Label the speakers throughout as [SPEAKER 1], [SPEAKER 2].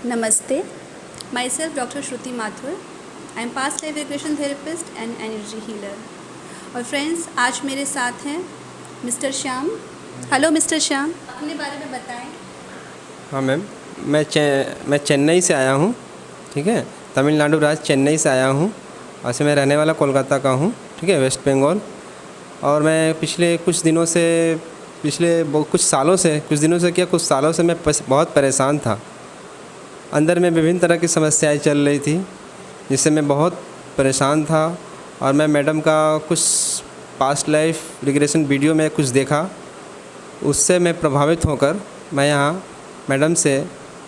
[SPEAKER 1] Namaste. Myself Dr. Shruti Mathur. I am past life regression therapist and energy healer. और friends आज मेरे साथ हैं mister Shyam. Hello mister Shyam, अपने बारे में बताएं.
[SPEAKER 2] हाँ मैम, मैं चेन्नई से आया हूँ. ठीक है, तमिलनाडु राज्य चेन्नई से आया हूँ. वैसे मैं रहने वाला कोलकाता का हूँ. ठीक है, वेस्ट बंगाल. और मैं कुछ सालों से मैं बहुत परेशान था. अंदर में विभिन्न तरह की समस्याएं चल रही थी जिससे मैं बहुत परेशान था. और मैं मैडम का कुछ पास्ट लाइफ रिग्रेशन वीडियो में कुछ देखा, उससे मैं प्रभावित होकर मैं यहाँ मैडम से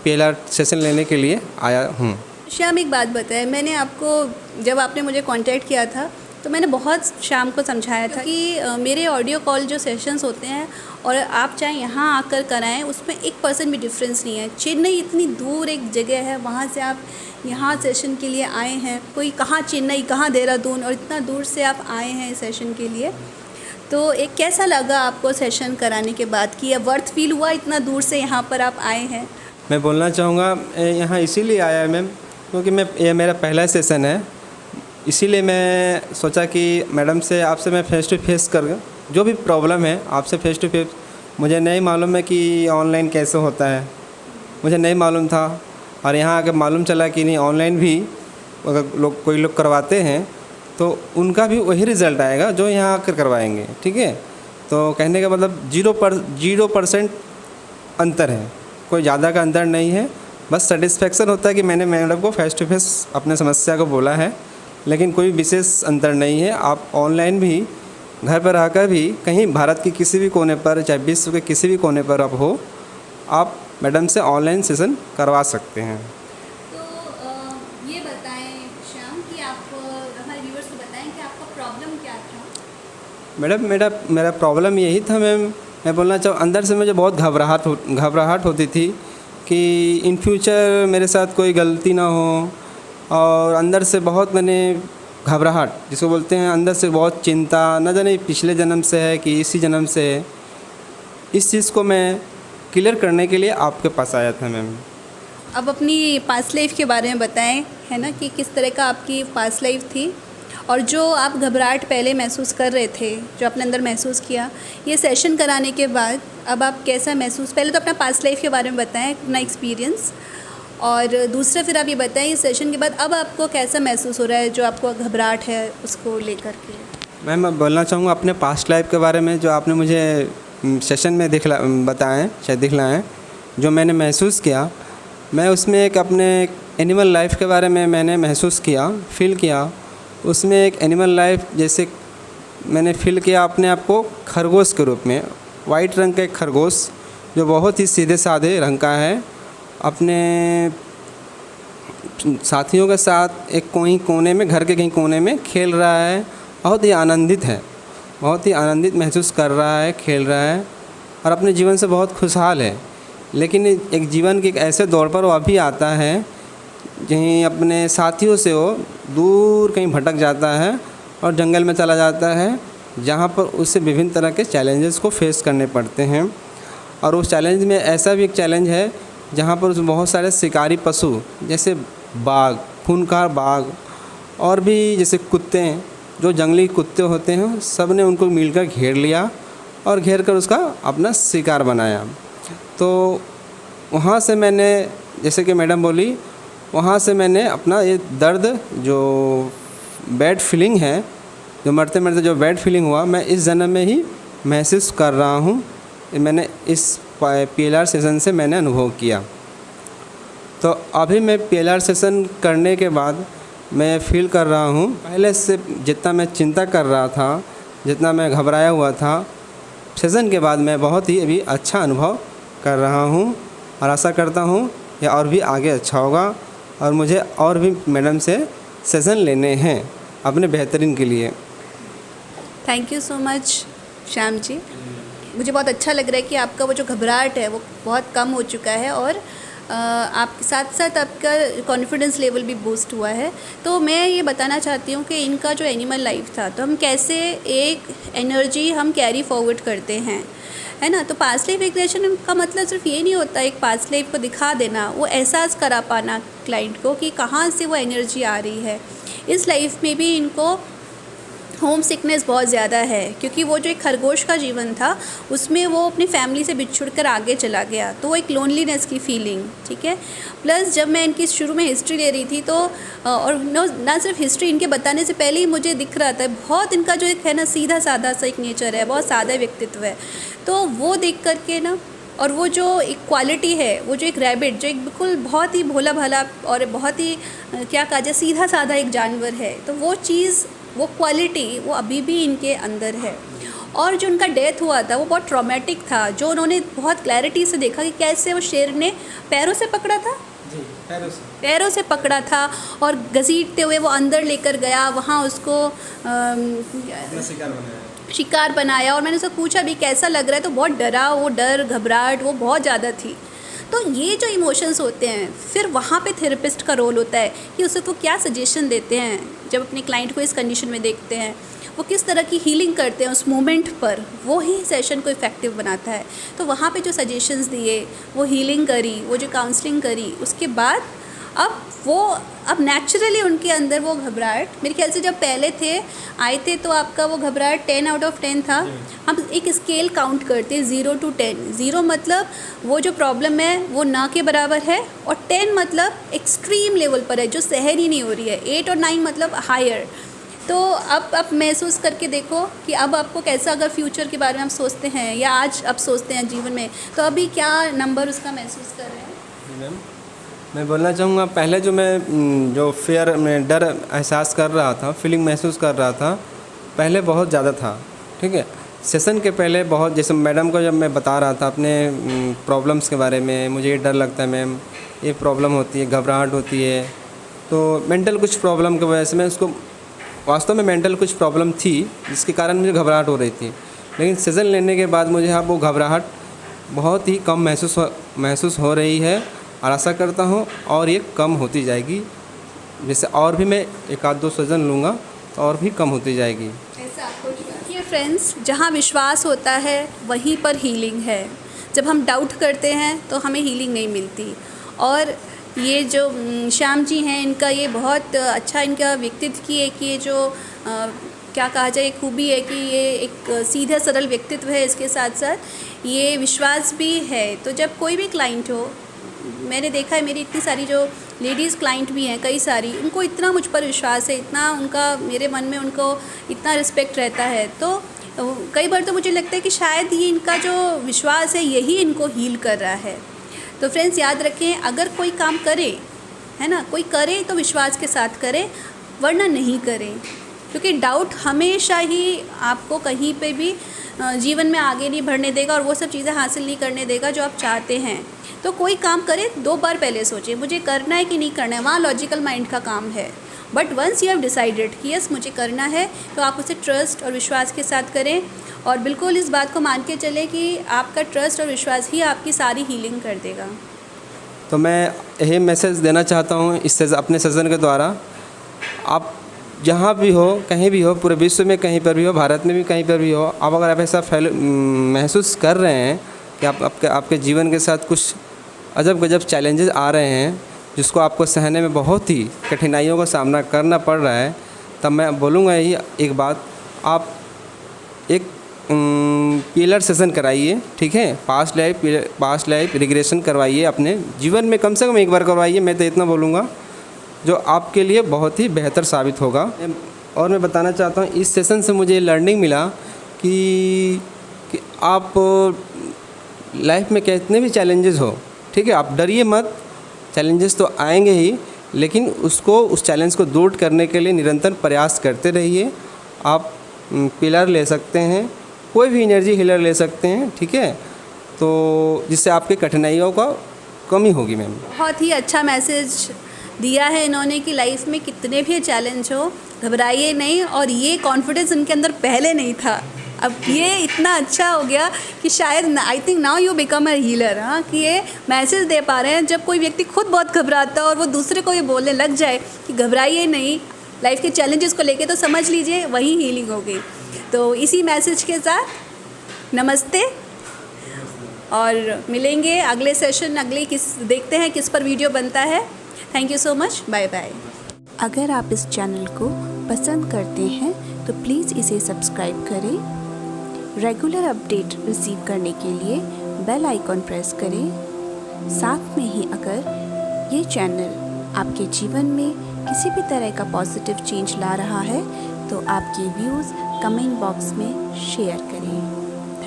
[SPEAKER 2] PLR सेशन लेने के लिए आया हूँ.
[SPEAKER 1] श्याम एक बात बताएं, मैंने आपको जब आपने मुझे कांटेक्ट किया था तो मैंने बहुत शाम को समझाया था कि मेरे ऑडियो कॉल जो सेशंस होते हैं और आप चाहे यहाँ आकर कराएं उसमें 1% भी डिफरेंस नहीं है. चेन्नई इतनी दूर एक जगह है, वहाँ से आप यहाँ सेशन के लिए आए हैं. कोई कहाँ चेन्नई, कहाँ देहरादून, और इतना दूर से आप आए हैं इस सेशन के लिए. तो एक कैसा लगा आपको सेशन कराने के बाद कि ये वर्थ फील हुआ इतना दूर से यहाँ पर आप आए हैं?
[SPEAKER 2] मैं बोलना चाहूँगा यहाँ इसीलिए आया है मैम, क्योंकि ये मेरा पहला सेशन है. इसीलिए मैं सोचा कि मैडम से आपसे मैं फ़ेस टू फेस कर जो भी प्रॉब्लम है आपसे फ़ेस टू फेस. मुझे नहीं मालूम है कि ऑनलाइन कैसे होता है, मुझे नहीं मालूम था. और यहाँ आकर मालूम चला कि नहीं, ऑनलाइन भी अगर कोई लोग करवाते हैं तो उनका भी वही रिज़ल्ट आएगा जो यहाँ आकर करवाएंगे. ठीक है, तो कहने का मतलब 0% अंतर है, कोई ज़्यादा का अंतर नहीं है. बस सेटिस्फेक्शन होता है कि मैंने मैडम को फ़ेस टू फेस अपने समस्या को बोला है, लेकिन कोई विशेष अंतर नहीं है. आप ऑनलाइन भी घर पर रहकर भी कहीं भारत के किसी भी कोने पर, चाहे विश्व के किसी भी कोने पर आप हो, आप मैडम से ऑनलाइन सेशन करवा सकते हैं.
[SPEAKER 1] तो ये बताएं श्याम कि आप हमारे व्यूअर्स को बताएं कि आपका प्रॉब्लम क्या था?
[SPEAKER 2] मैडम मेरा प्रॉब्लम यही था मैम. मैं बोलना चाहूँ, अंदर से मुझे बहुत घबराहट होती थी कि इन फ्यूचर मेरे साथ कोई गलती ना हो. और अंदर से बहुत मैंने घबराहट जिसको बोलते हैं, अंदर से बहुत चिंता, न जाने पिछले जन्म से है कि इसी जन्म से है. इस चीज़ को मैं क्लियर करने के लिए आपके पास आया था मैम.
[SPEAKER 1] अब अपनी पास्ट लाइफ के बारे में बताएं, है ना, कि किस तरह का आपकी पास्ट लाइफ थी और जो आप घबराहट पहले महसूस कर रहे थे, जो अपने अंदर महसूस किया, ये सेशन कराने के बाद अब आप कैसा महसूस. पहले तो अपना पास्ट लाइफ के बारे में बताएं, अपना एक्सपीरियंस, और दूसरा फिर आप ये बताएं इस सेशन के बाद अब आपको कैसा महसूस हो रहा है, जो आपको घबराहट है उसको लेकर के.
[SPEAKER 2] मैं बोलना चाहूँगा अपने पास्ट लाइफ के बारे में, जो आपने मुझे सेशन में दिखलाएं, जो मैंने महसूस किया. मैं उसमें एक अपने एनिमल लाइफ के बारे में मैंने महसूस किया, फील किया. उसमें एक एनिमल लाइफ जैसे मैंने फील किया अपने आप को खरगोश के रूप में. वाइट रंग का एक खरगोश जो बहुत ही सीधे साधे रंग का है, अपने साथियों के साथ एक कोने में, घर के कहीं कोने में खेल रहा है. बहुत ही आनंदित है, बहुत ही आनंदित महसूस कर रहा है, खेल रहा है और अपने जीवन से बहुत खुशहाल है. लेकिन एक जीवन के एक ऐसे दौर पर वो अभी आता है कहीं अपने साथियों से वो दूर कहीं भटक जाता है और जंगल में चला जाता है, जहाँ पर उसे विभिन्न तरह के चैलेंजेस को फेस करने पड़ते हैं. और उस चैलेंज में ऐसा भी एक चैलेंज है जहाँ पर उसमें बहुत सारे शिकारी पशु जैसे बाघ, खूंखार बाघ, और भी जैसे कुत्ते, जो जंगली कुत्ते होते हैं, सब ने उनको मिलकर घेर लिया और घेर कर उसका अपना शिकार बनाया. तो वहाँ से मैंने, जैसे कि मैडम बोली, वहाँ से मैंने अपना ये दर्द, जो बैड फीलिंग है, जो मरते मरते जो बैड फीलिंग हुआ, मैं इस जन्म में ही महसूस कर रहा हूँ. मैंने इस PLR सेशन से मैंने अनुभव किया. तो अभी मैं PLR सेशन करने के बाद मैं फील कर रहा हूँ, पहले से जितना मैं चिंता कर रहा था, जितना मैं घबराया हुआ था, सेशन के बाद मैं बहुत ही अभी अच्छा अनुभव कर रहा हूँ. और आशा करता हूँ यह और भी आगे अच्छा होगा और मुझे और भी मैडम से सेशन लेने हैं अपने बेहतरीन के लिए.
[SPEAKER 1] Thank you so much Shyam ji. मुझे बहुत अच्छा लग रहा है कि आपका वो जो घबराहट है वो बहुत कम हो चुका है और आपके साथ साथ आपका कॉन्फिडेंस लेवल भी बूस्ट हुआ है. तो मैं ये बताना चाहती हूँ कि इनका जो एनिमल लाइफ था, तो हम कैसे एक एनर्जी हम कैरी फॉरवर्ड करते हैं. है ना। तो पास्ट लाइफ रिग्रेशन का मतलब सिर्फ ये नहीं होता एक पास्ट लाइफ को दिखा देना, वो एहसास करा पाना क्लाइंट को कि कहाँ से वो एनर्जी आ रही है। इस लाइफ में भी इनको होम सिकनेस बहुत ज़्यादा है, क्योंकि वो जो एक खरगोश का जीवन था उसमें वो अपनी फैमिली से बिछुड़ कर आगे चला गया, तो वो एक लोनलीनेस की फीलिंग, ठीक है। प्लस जब मैं इनकी शुरू में हिस्ट्री ले रही थी तो और ना सिर्फ हिस्ट्री, इनके बताने से पहले ही मुझे दिख रहा था बहुत इनका जो एक है ना सीधा साधा सा एक नेचर है, बहुत सादा व्यक्तित्व है। तो वो देख करके ना, और वो जो एक क्वालिटी है, वो जो एक रैबिट जो एक बिल्कुल बहुत ही भोला भाला और बहुत ही क्या कहा जाए सीधा साधा एक जानवर है, तो वो चीज़, वो क्वालिटी वो अभी भी इनके अंदर है। और जो उनका डेथ हुआ था वो बहुत ट्रॉमेटिक था, जो उन्होंने बहुत क्लैरिटी से देखा कि कैसे वो शेर ने पैरों से पकड़ा था
[SPEAKER 2] जी,
[SPEAKER 1] पैरों से पकड़ा था और घसीटते हुए वो अंदर लेकर गया, वहाँ उसको शिकार बनाया। और मैंने उससे पूछा भी कैसा लग रहा है, तो बहुत डरा, वो डर घबराहट वो बहुत ज़्यादा थी। तो ये जो इमोशंस होते हैं, फिर वहाँ पे थेरेपिस्ट का रोल होता है कि उसे वो क्या सजेशन देते हैं जब अपने क्लाइंट को इस कंडीशन में देखते हैं, वो किस तरह की हीलिंग करते हैं उस मोमेंट पर, वो ही सेशन को इफ़ेक्टिव बनाता है। तो वहाँ पे जो सजेशंस दिए, वो हीलिंग करी, वो जो काउंसलिंग करी, उसके बाद अब नेचुरली उनके अंदर वो घबराहट, मेरे ख्याल से जब पहले आए थे तो आपका वो घबराहट 10 आउट ऑफ 10 था। हम एक स्केल काउंट करते हैं 0 to 10। 0 मतलब वो जो प्रॉब्लम है वो ना के बराबर है, और 10 मतलब एक्सट्रीम लेवल पर है जो सहन ही नहीं हो रही है। 8 और 9 मतलब हायर। तो अब महसूस करके देखो कि अब आपको कैसा, अगर फ्यूचर के बारे में आप सोचते हैं या आज अब सोचते हैं जीवन में, तो अभी क्या नंबर उसका महसूस कर रहे हैं?
[SPEAKER 2] मैम, मैं बोलना चाहूँगा, पहले जो फियर में डर एहसास कर रहा था, फीलिंग महसूस कर रहा था, पहले बहुत ज़्यादा था, ठीक है। सेशन के पहले बहुत, जैसे मैडम को जब मैं बता रहा था अपने प्रॉब्लम्स के बारे में, मुझे ये डर लगता है मैम, ये प्रॉब्लम होती है, घबराहट होती है, तो मेंटल कुछ प्रॉब्लम की वजह से मैं उसको, वास्तव में मेंटल कुछ प्रॉब्लम थी जिसके कारण मुझे घबराहट हो रही थी, लेकिन सेशन लेने के बाद मुझे अब वो घबराहट बहुत ही कम महसूस हो रही है, और आशा करता हूँ और ये कम होती जाएगी। जैसे और भी मैं 1-2 सेशन लूँगा तो और भी कम होती जाएगी।
[SPEAKER 1] ऐसा देखिए फ्रेंड्स, जहाँ विश्वास होता है वहीं पर हीलिंग है। जब हम डाउट करते हैं तो हमें हीलिंग नहीं मिलती। और ये जो श्याम जी हैं, इनका ये बहुत अच्छा इनका व्यक्तित्व की एक ये जो क्या कहा जाए खूबी है कि ये एक सीधा सरल व्यक्तित्व है, इसके साथ साथ ये विश्वास भी है। तो जब कोई भी क्लाइंट हो, मैंने देखा है मेरी इतनी सारी जो लेडीज़ क्लाइंट भी हैं कई सारी, उनको इतना मुझ पर विश्वास है, इतना उनका मेरे मन में उनको इतना रिस्पेक्ट रहता है, तो कई बार तो मुझे लगता है कि शायद ये इनका जो विश्वास है यही इनको हील कर रहा है। तो फ्रेंड्स याद रखें, अगर कोई काम करे, है ना, कोई करे तो विश्वास के साथ करे, वरना नहीं करें, क्योंकि डाउट हमेशा ही आपको कहीं पे भी जीवन में आगे नहीं बढ़ने देगा और वो सब चीज़ें हासिल नहीं करने देगा जो आप चाहते हैं। तो कोई काम करे 2 बार पहले सोचें मुझे करना है कि नहीं करना है, वहाँ लॉजिकल माइंड का काम है। But once you have decided कि यस मुझे करना है, तो आप उसे ट्रस्ट और विश्वास के साथ करें, और बिल्कुल इस बात को मान के चलें कि आपका ट्रस्ट और विश्वास ही आपकी सारी हीलिंग कर देगा।
[SPEAKER 2] तो मैं यही मैसेज देना चाहता हूँ इससे अपने सेशन के द्वारा, आप जहाँ भी हो, कहीं भी हो, पूरे विश्व में कहीं पर भी हो, भारत में भी कहीं पर भी हो, आप अगर आप ऐसा महसूस कर रहे हैं कि आपके जीवन के साथ कुछ अजब गजब चैलेंजेस आ रहे हैं जिसको आपको सहने में बहुत ही कठिनाइयों का सामना करना पड़ रहा है, तब मैं बोलूँगा यही एक बात, आप एक पिलर सेशन कराइए, ठीक है। पास्ट लाइफ रिग्रेशन करवाइए, अपने जीवन में कम से कम एक बार करवाइए। मैं तो इतना बोलूँगा जो आपके लिए बहुत ही बेहतर साबित होगा। और मैं बताना चाहता हूँ, इस सेशन से मुझे लर्निंग मिला कि आप लाइफ में कितने भी चैलेंजेस हो, ठीक है, आप डरिए मत, चैलेंजेस तो आएंगे ही, लेकिन उस चैलेंज को दूर करने के लिए निरंतर प्रयास करते रहिए। आप पिलर ले सकते हैं, कोई भी एनर्जी हीलर ले सकते हैं, ठीक है, तो जिससे आपकी कठिनाइयों का कमी होगी। मैम
[SPEAKER 1] बहुत ही अच्छा मैसेज दिया है इन्होंने कि लाइफ में कितने भी चैलेंज हो घबराइए नहीं, और ये कॉन्फिडेंस इनके अंदर पहले नहीं था, अब ये इतना अच्छा हो गया कि शायद I think now you become a healer. हाँ, कि ये मैसेज दे पा रहे हैं। जब कोई व्यक्ति खुद बहुत घबराता है और वो दूसरे को ये बोलने लग जाए कि घबराइए नहीं लाइफ के चैलेंजेस को लेके, तो समझ लीजिए वही हीलिंग होगी। तो इसी मैसेज के साथ नमस्ते, और मिलेंगे अगले सेशन, देखते हैं किस पर वीडियो बनता है। Thank you so much, bye bye.
[SPEAKER 3] अगर आप इस चैनल को पसंद करते हैं तो प्लीज़ इसे सब्सक्राइब करें। रेगुलर अपडेट रिसीव करने के लिए बेल आइकॉन प्रेस करें। साथ में ही अगर ये चैनल आपके जीवन में किसी भी तरह का पॉजिटिव चेंज ला रहा है तो आपके व्यूज़ कमेंट बॉक्स में शेयर करें।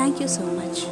[SPEAKER 3] Thank you so much.